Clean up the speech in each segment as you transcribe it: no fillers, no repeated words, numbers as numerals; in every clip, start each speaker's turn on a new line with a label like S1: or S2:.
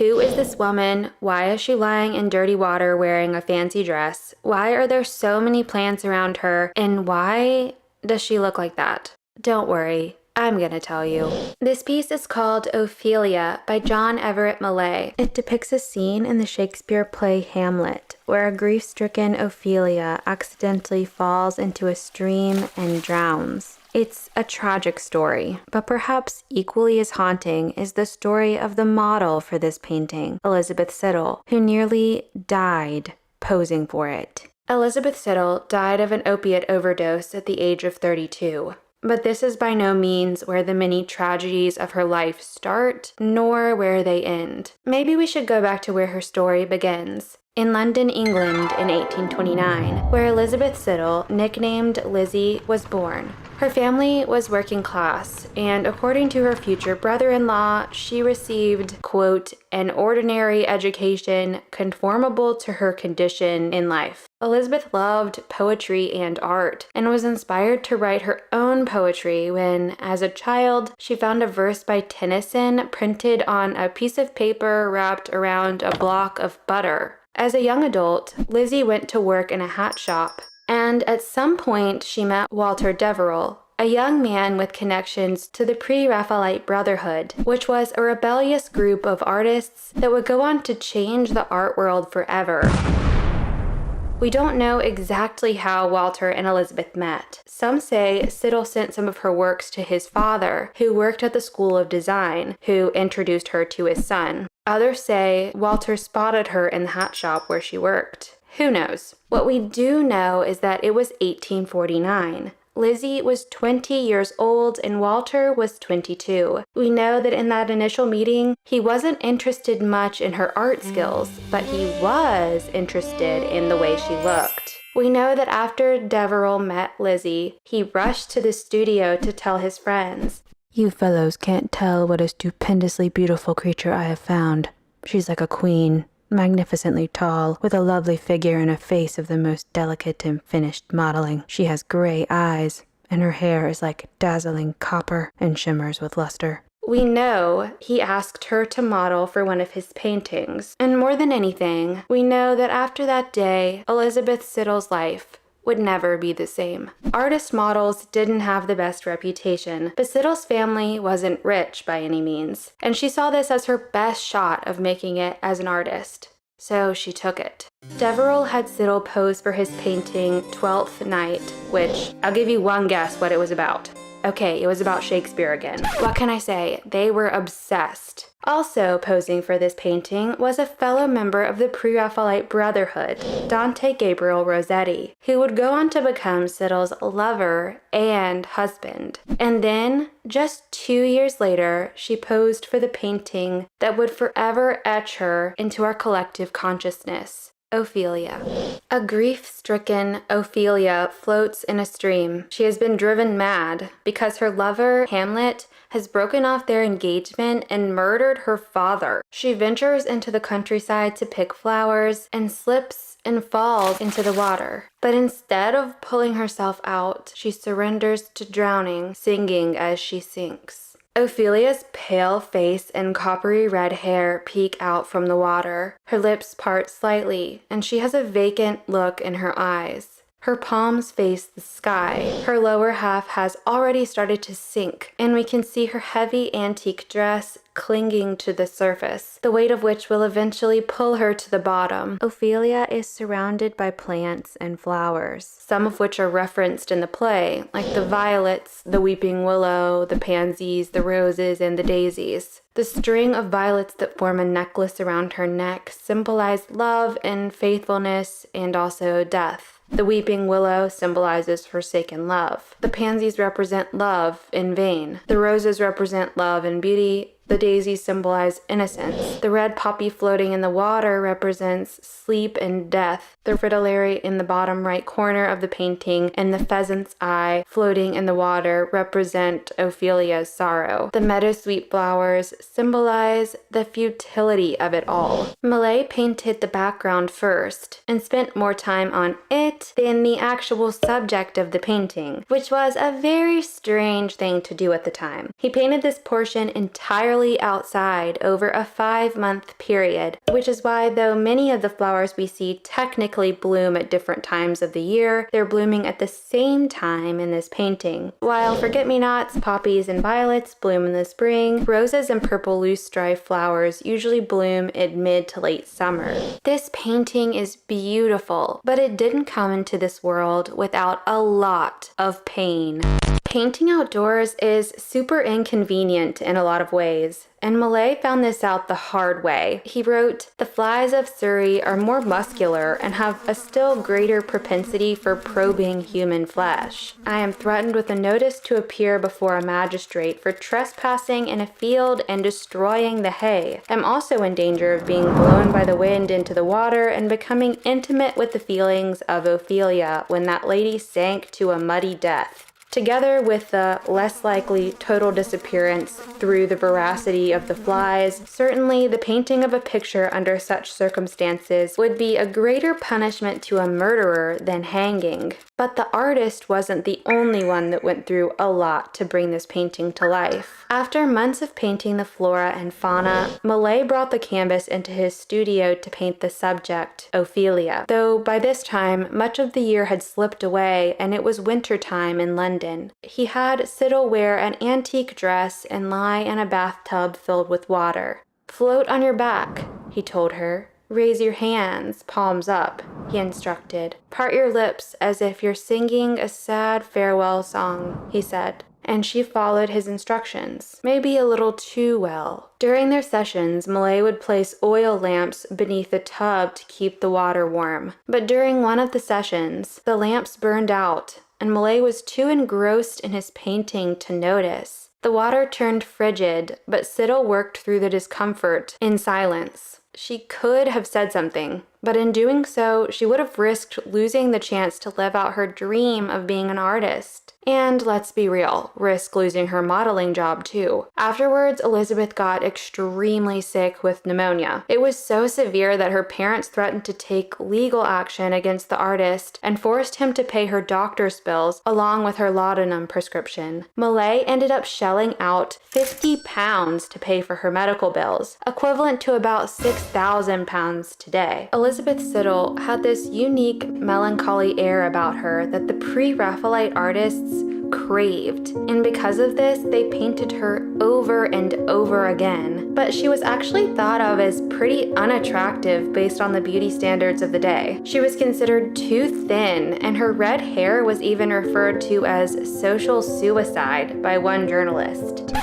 S1: Who is this woman? Why is she lying in dirty water wearing a fancy dress? Why are there so many plants around her? And why does she look like that? Don't worry, I'm gonna tell you. This piece is called Ophelia by John Everett Millay. It depicts a scene in the Shakespeare play Hamlet, where a grief-stricken Ophelia accidentally falls into a stream and drowns. It's a tragic story, but perhaps equally as haunting is the story of the model for this painting, Elizabeth Siddal, who nearly died posing for it. Elizabeth Siddal died of an opiate overdose at the age of 32. But this is by no means where the many tragedies of her life start, nor where they end. Maybe we should go back to where her story begins. In London, England in 1829, where Elizabeth Siddal, nicknamed Lizzie, was born. Her family was working class, and according to her future brother-in-law, she received, quote, an ordinary education conformable to her condition in life. Elizabeth loved poetry and art, and was inspired to write her own poetry when, as a child, she found a verse by Tennyson printed on a piece of paper wrapped around a block of butter. As a young adult, Lizzie went to work in a hat shop, and at some point she met Walter Deverell, a young man with connections to the Pre-Raphaelite Brotherhood, which was a rebellious group of artists that would go on to change the art world forever. We don't know exactly how Walter and Elizabeth met. Some say Siddal sent some of her works to his father, who worked at the School of Design, who introduced her to his son. Others say Walter spotted her in the hat shop where she worked. Who knows? What we do know is that it was 1849. Lizzie was 20 years old and Walter was 22. We know that in that initial meeting, he wasn't interested much in her art skills, but he was interested in the way she looked. We know that after Deverell met Lizzie, he rushed to the studio to tell his friends, "You fellows can't tell what a stupendously beautiful creature I have found. She's like a queen. Magnificently tall, with a lovely figure and a face of the most delicate and finished modeling. She has gray eyes, and her hair is like dazzling copper and shimmers with luster." We know he asked her to model for one of his paintings, and more than anything, we know that after that day, Elizabeth Siddal's life would never be the same. Artist models didn't have the best reputation, but Siddal's family wasn't rich by any means, and she saw this as her best shot of making it as an artist. So she took it. Deverell had Siddal pose for his painting Twelfth Night, which I'll give you one guess what it was about. Okay, it was about Shakespeare again. What can I say? They were obsessed. Also posing for this painting was a fellow member of the Pre-Raphaelite Brotherhood, Dante Gabriel Rossetti, who would go on to become Siddal's lover and husband. And then, just 2 years later, she posed for the painting that would forever etch her into our collective consciousness. Ophelia. A grief-stricken Ophelia floats in a stream. She has been driven mad because her lover, Hamlet, has broken off their engagement and murdered her father. She ventures into the countryside to pick flowers and slips and falls into the water. But instead of pulling herself out, she surrenders to drowning, singing as she sinks. Ophelia's pale face and coppery red hair peek out from the water. Her lips part slightly, and she has a vacant look in her eyes. Her palms face the sky. Her lower half has already started to sink, and we can see her heavy antique dress clinging to the surface, the weight of which will eventually pull her to the bottom. Ophelia is surrounded by plants and flowers, some of which are referenced in the play, like the violets, the weeping willow, the pansies, the roses, and the daisies. The string of violets that form a necklace around her neck symbolize love and faithfulness and also death. The weeping willow symbolizes forsaken love. The pansies represent love in vain. The roses represent love and beauty. The daisies symbolize innocence. The red poppy floating in the water represents sleep and death. The fritillary in the bottom right corner of the painting and the pheasant's eye floating in the water represent Ophelia's sorrow. The meadowsweet flowers symbolize the futility of it all. Millay painted the background first and spent more time on it than the actual subject of the painting, which was a very strange thing to do at the time. He painted this portion entirely literally outside over a 5-month period, which is why though many of the flowers we see technically bloom at different times of the year, they're blooming at the same time in this painting. While forget-me-nots, poppies, and violets bloom in the spring, roses and purple loosestrife flowers usually bloom in mid to late summer. This painting is beautiful, but it didn't come into this world without a lot of pain. Painting outdoors is super inconvenient in a lot of ways, and Millais found this out the hard way. He wrote, "The flies of Surrey are more muscular and have a still greater propensity for probing human flesh. I am threatened with a notice to appear before a magistrate for trespassing in a field and destroying the hay. Am also in danger of being blown by the wind into the water and becoming intimate with the feelings of Ophelia when that lady sank to a muddy death." Together with the less likely total disappearance through the voracity of the flies, certainly the painting of a picture under such circumstances would be a greater punishment to a murderer than hanging. But the artist wasn't the only one that went through a lot to bring this painting to life. After months of painting the flora and fauna, Millais brought the canvas into his studio to paint the subject, Ophelia, though by this time much of the year had slipped away and it was winter time in London. He had Siddle wear an antique dress and lie in a bathtub filled with water. "Float on your back," he told her. "Raise your hands, palms up," he instructed. "Part your lips as if you're singing a sad farewell song," he said. And she followed his instructions, maybe a little too well. During their sessions, Millais would place oil lamps beneath the tub to keep the water warm. But during one of the sessions, the lamps burned out, and Millais was too engrossed in his painting to notice. The water turned frigid, but Siddle worked through the discomfort in silence. She could have said something, but in doing so, she would have risked losing the chance to live out her dream of being an artist. And let's be real, risk losing her modeling job too. Afterwards, Elizabeth got extremely sick with pneumonia. It was so severe that her parents threatened to take legal action against the artist and forced him to pay her doctor's bills along with her laudanum prescription. Millais ended up shelling out £50 to pay for her medical bills, equivalent to about £6,000 today. Elizabeth Siddle had this unique melancholy air about her that the pre-Raphaelite artists craved, and because of this, they painted her over and over again. But she was actually thought of as pretty unattractive based on the beauty standards of the day. She was considered too thin, and her red hair was even referred to as social suicide by one journalist.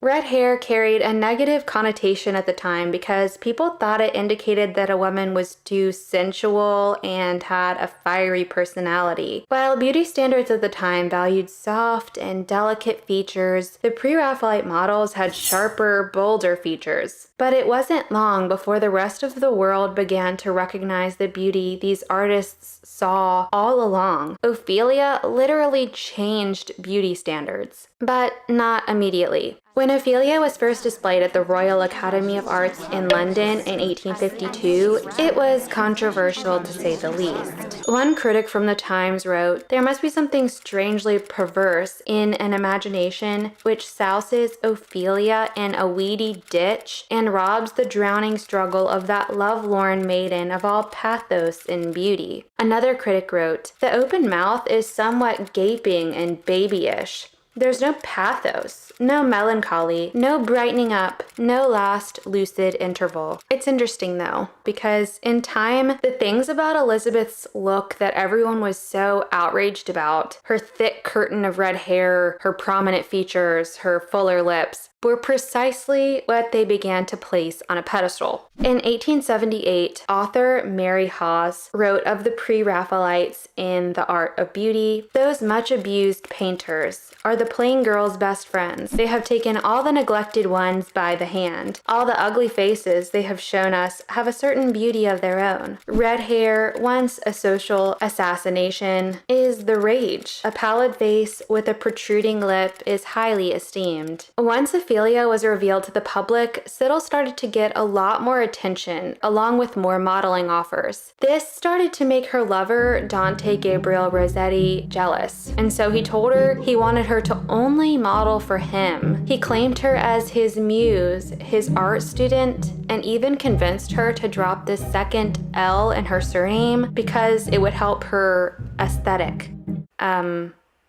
S1: Red hair carried a negative connotation at the time because people thought it indicated that a woman was too sensual and had a fiery personality. While beauty standards at the time valued soft and delicate features, the pre-Raphaelite models had sharper, bolder features. But it wasn't long before the rest of the world began to recognize the beauty these artists saw all along. Ophelia literally changed beauty standards, but not immediately. When Ophelia was first displayed at the Royal Academy of Arts in London in 1852, it was controversial to say the least. One critic from the Times wrote, "There must be something strangely perverse in an imagination which souses Ophelia in a weedy ditch and robs the drowning struggle of that lovelorn maiden of all pathos and beauty." Another critic wrote, "The open mouth is somewhat gaping and babyish. There's no pathos, no melancholy, no brightening up, no last lucid interval." It's interesting though, because in time, the things about Elizabeth's look that everyone was so outraged about, her thick curtain of red hair, her prominent features, her fuller lips, were precisely what they began to place on a pedestal. In 1878, author Mary Haas wrote of the pre-Raphaelites in The Art of Beauty, "Those much abused painters are the plain girls' best friends. They have taken all the neglected ones by the hand. All the ugly faces they have shown us have a certain beauty of their own. Red hair, once a social assassination, is the rage. A pallid face with a protruding lip is highly esteemed. Once a Ophelia was revealed to the public, Siddle started to get a lot more attention, along with more modeling offers. This started to make her lover, Dante Gabriel Rossetti, jealous, and so he told her he wanted her to only model for him. He claimed her as his muse, his art student, and even convinced her to drop the second L in her surname because it would help her aesthetic.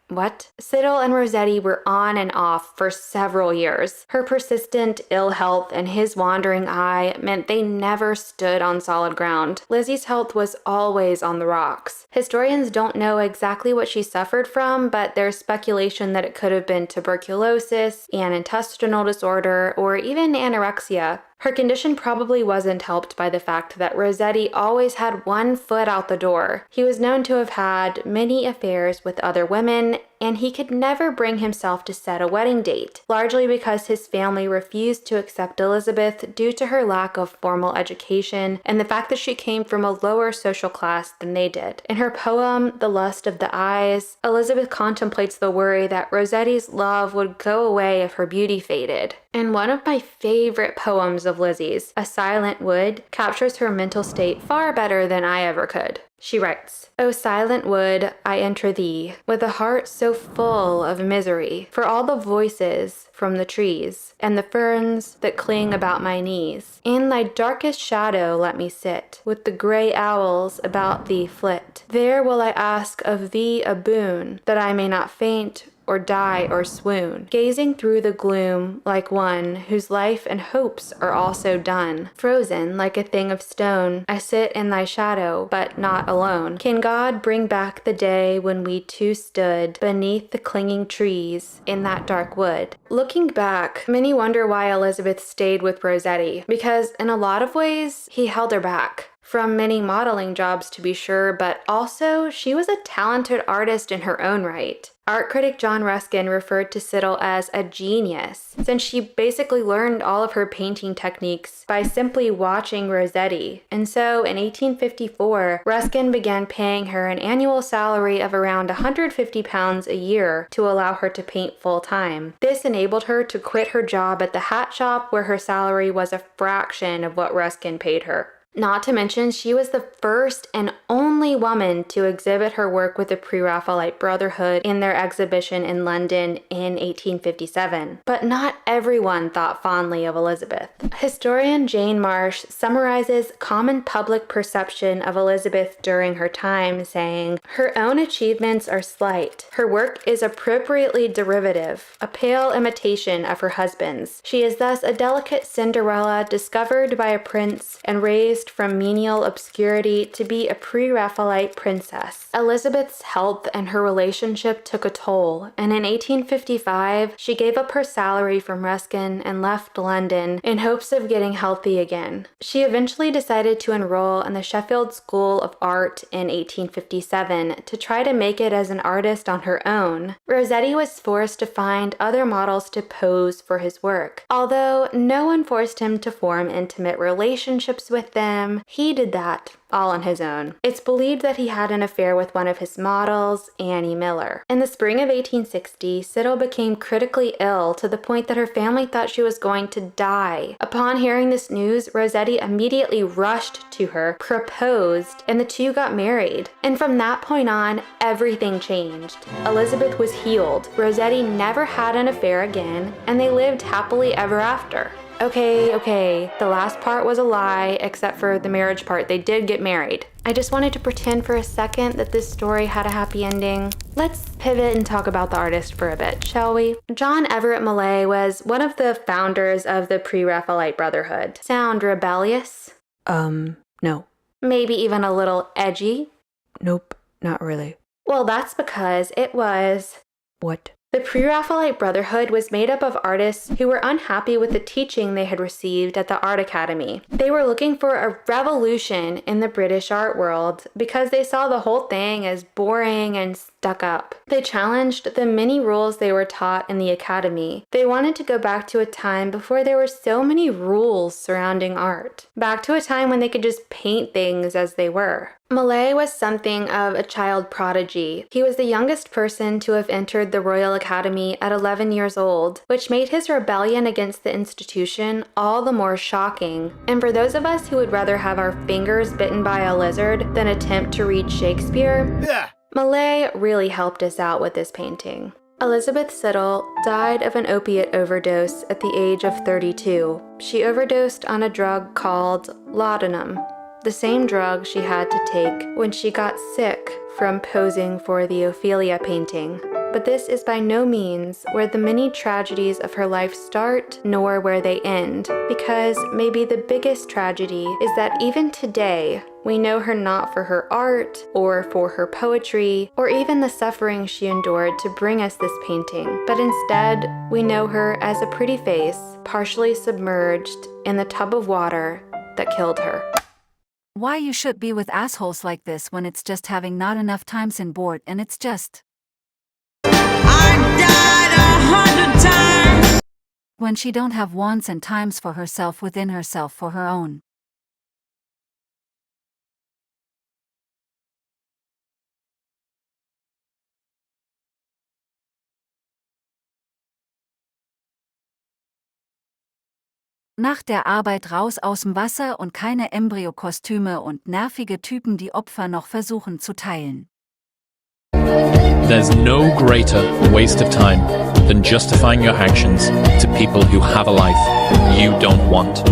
S1: What? Siddle and Rossetti were on and off for several years. Her persistent ill health and his wandering eye meant they never stood on solid ground. Lizzie's health was always on the rocks. Historians don't know exactly what she suffered from, but there's speculation that it could have been tuberculosis, an intestinal disorder, or even anorexia. Her condition probably wasn't helped by the fact that Rossetti always had one foot out the door. He was known to have had many affairs with other women, and he could never bring himself to set a wedding date, largely because his family refused to accept Elizabeth due to her lack of formal education and the fact that she came from a lower social class than they did. In her poem, The Lust of the Eyes, Elizabeth contemplates the worry that Rossetti's love would go away if her beauty faded. And one of my favorite poems of Lizzie's, A Silent Wood, captures her mental state far better than I ever could. She writes, "O silent wood, I enter thee, with a heart so full of misery, for all the voices from the trees, and the ferns that cling about my knees. In thy darkest shadow let me sit, with the grey owls about thee flit. There will I ask of thee a boon, that I may not faint or die or swoon, gazing through the gloom like one whose life and hopes are also done. Frozen like a thing of stone, I sit in thy shadow, but not alone. Can God bring back the day when we two stood beneath the clinging trees in that dark wood?" Looking back, many wonder why Elizabeth stayed with Rossetti, because in a lot of ways, he held her back. From many modeling jobs to be sure, but also she was a talented artist in her own right. Art critic John Ruskin referred to Siddle as a genius, since she basically learned all of her painting techniques by simply watching Rossetti. And so in 1854, Ruskin began paying her an annual salary of around £150 a year to allow her to paint full-time. This enabled her to quit her job at the hat shop where her salary was a fraction of what Ruskin paid her. Not to mention, she was the first and only woman to exhibit her work with the Pre-Raphaelite Brotherhood in their exhibition in London in 1857. But not everyone thought fondly of Elizabeth. Historian Jane Marsh summarizes common public perception of Elizabeth during her time, saying, "Her own achievements are slight. Her work is appropriately derivative, a pale imitation of her husband's. She is thus a delicate Cinderella discovered by a prince and raised from menial obscurity to be a pre-Raphaelite princess." Elizabeth's health and her relationship took a toll, and in 1855, she gave up her salary from Ruskin and left London in hopes of getting healthy again. She eventually decided to enroll in the Sheffield School of Art in 1857 to try to make it as an artist on her own. Rossetti was forced to find other models to pose for his work. Although no one forced him to form intimate relationships with them, he did that all on his own. It's believed that he had an affair with one of his models, Annie Miller. In the spring of 1860, Siddle became critically ill to the point that her family thought she was going to die. Upon hearing this news, Rossetti immediately rushed to her, proposed, and the two got married. And from that point on, everything changed. Elizabeth was healed, Rossetti never had an affair again, and they lived happily ever after. Okay, the last part was a lie, except for the marriage part. They did get married. I just wanted to pretend for a second that this story had a happy ending. Let's pivot and talk about the artist for a bit, shall we? John Everett Millais was one of the founders of the Pre-Raphaelite Brotherhood. Sound rebellious?
S2: No.
S1: Maybe even a little edgy?
S2: Nope, not really.
S1: Well, that's because it was...
S2: What?
S1: The Pre-Raphaelite Brotherhood was made up of artists who were unhappy with the teaching they had received at the Art Academy. They were looking for a revolution in the British art world because they saw the whole thing as boring and stuck up. They challenged the many rules they were taught in the academy. They wanted to go back to a time before there were so many rules surrounding art. Back to a time when they could just paint things as they were. Malay was something of a child prodigy. He was the youngest person to have entered the Royal Academy at 11 years old, which made his rebellion against the institution all the more shocking. And for those of us who would rather have our fingers bitten by a lizard than attempt to read Shakespeare, Malay really helped us out with this painting. Elizabeth Siddal died of an opiate overdose at the age of 32. She overdosed on a drug called laudanum, the same drug she had to take when she got sick from posing for the Ophelia painting. But this is by no means where the many tragedies of her life start, nor where they end, because maybe the biggest tragedy is that even today, we know her not for her art, or for her poetry, or even the suffering she endured to bring us this painting, but instead, we know her as a pretty face, partially submerged in the tub of water that killed her.
S3: Why you should be with assholes like this when it's just having not enough times in board and it's just
S4: I died 100 times.
S3: When she don't have wants and times for herself within herself for her own. Nach der Arbeit raus aus'm Wasser und keine Embryo-Kostüme und nervige Typen, die Opfer noch versuchen zu teilen.
S5: There's no greater waste of time than justifying your actions to people who have a life you don't want.